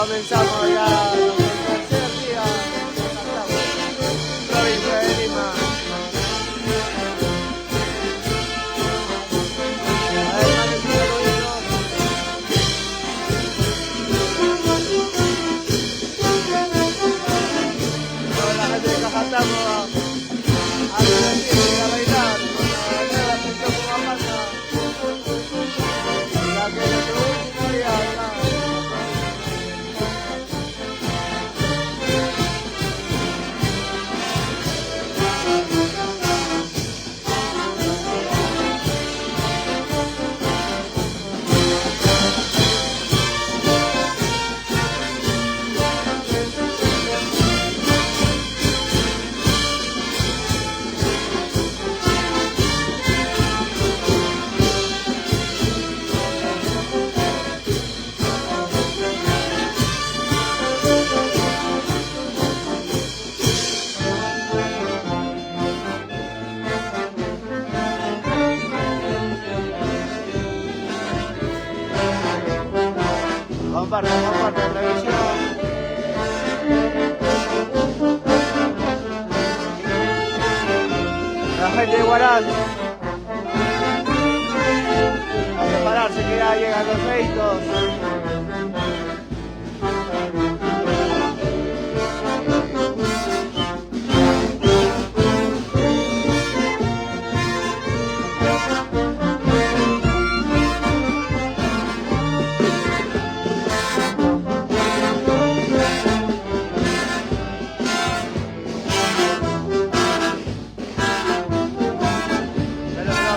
comenzamos ya el tercer día de Cantamo, provincia de Lima. A ver, manden sus saluditos. Toda la gente de Cajatamo a divertirse y a bailar con la nueva sección como pasa. Ya que es su último día acá. Comparte la televisión. La gente de Huaral a prepararse que ya llegan los feitos.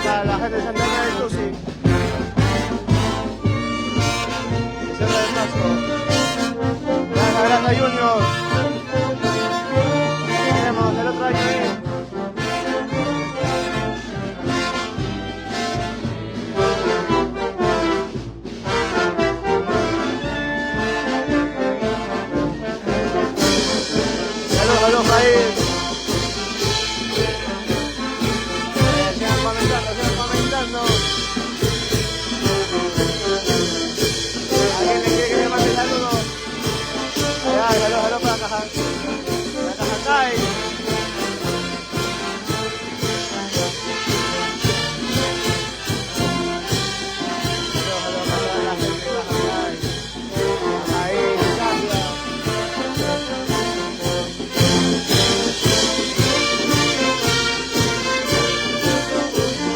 Para la gente de Santa Ana de Tusi, Cerro del Pasco, Granja Junior, tenemos el otro año ahí. Saludos ahí. Sigan comentando. ¿Alguien le quiere que le mande saludos? Saludos para Cajatay. Saludos para la gente de Cajatay. Ahí, cambia.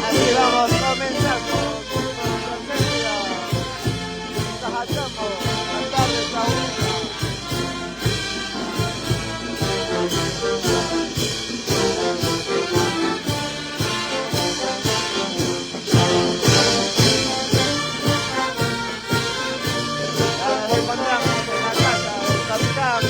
Así vamos comenzando con la tercera Cajatamo, la tarde favorita. Ya nos encontramos en la casa del capitán.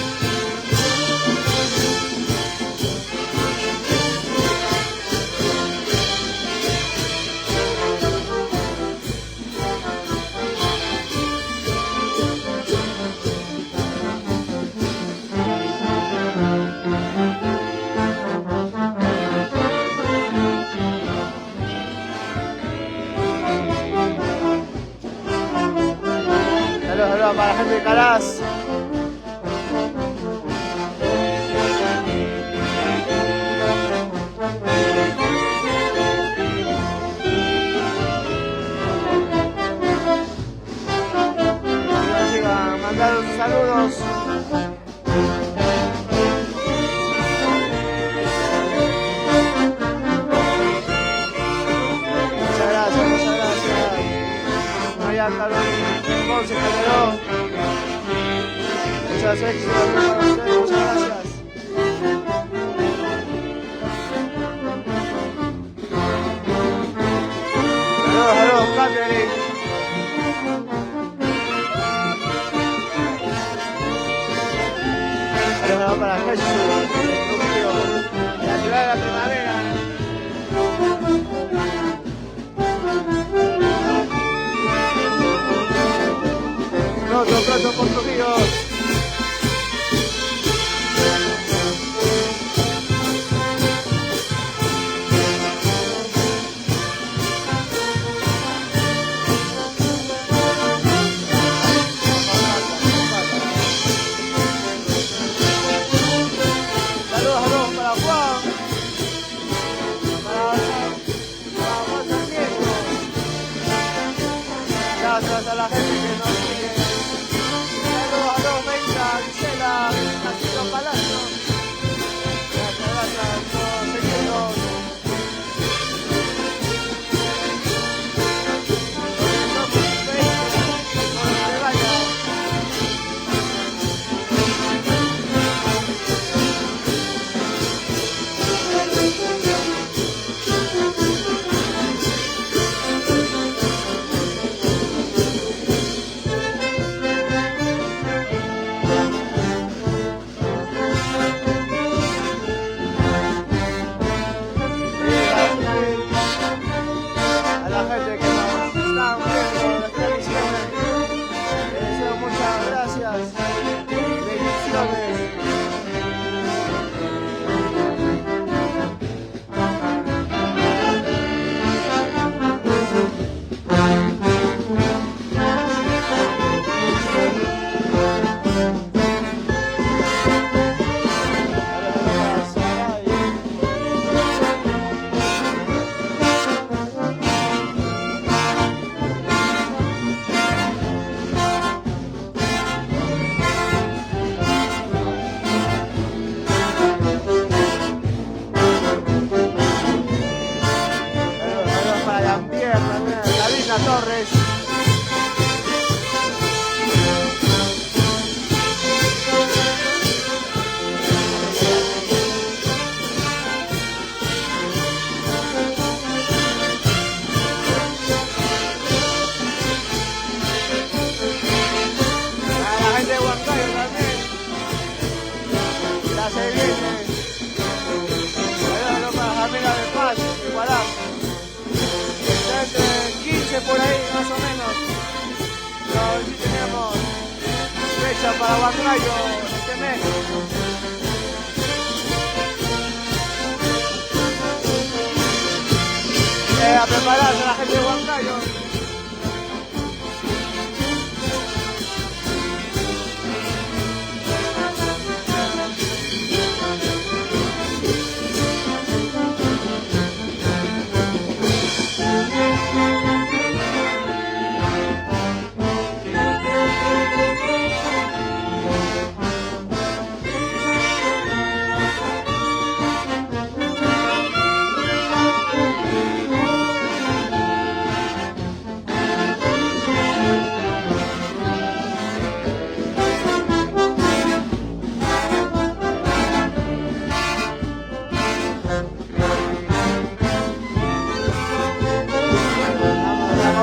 Saludos para la gente de Caraz. Sigan mandando sus saludos. Muchas gracias. María Carolina Ponce generó. Muchas éxitos para ustedes, muchas gracias. Saludos, Catherine. Saludos para Jesús, de la ciudad de la primavera. Pronto con Trujillo. Torres. A la gente de Huancayo también. La se viene. Saludos para la familia de Paz, Igualá. Desde 15 por ahí más o menos. Pero sí tenemos fecha para Huancayo este mes. A prepararse la gente de Huancayo.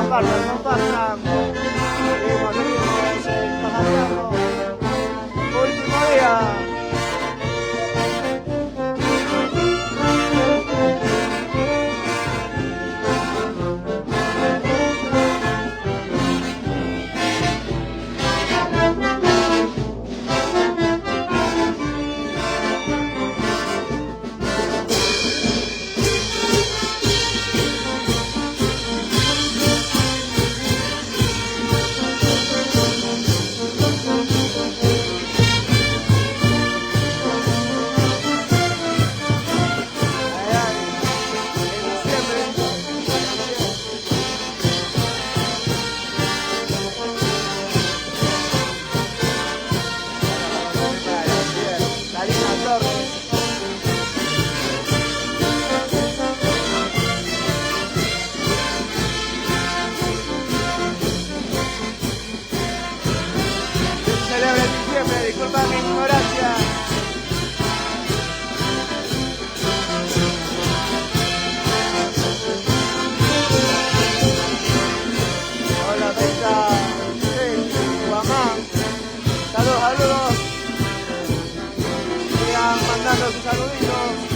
Compartan. Seguimos pajareando. Último día. Celebra en diciembre, disculpa mi ignorancia. Hola, Mesa, Guamán. Saludos. Sigan mandando sus saluditos.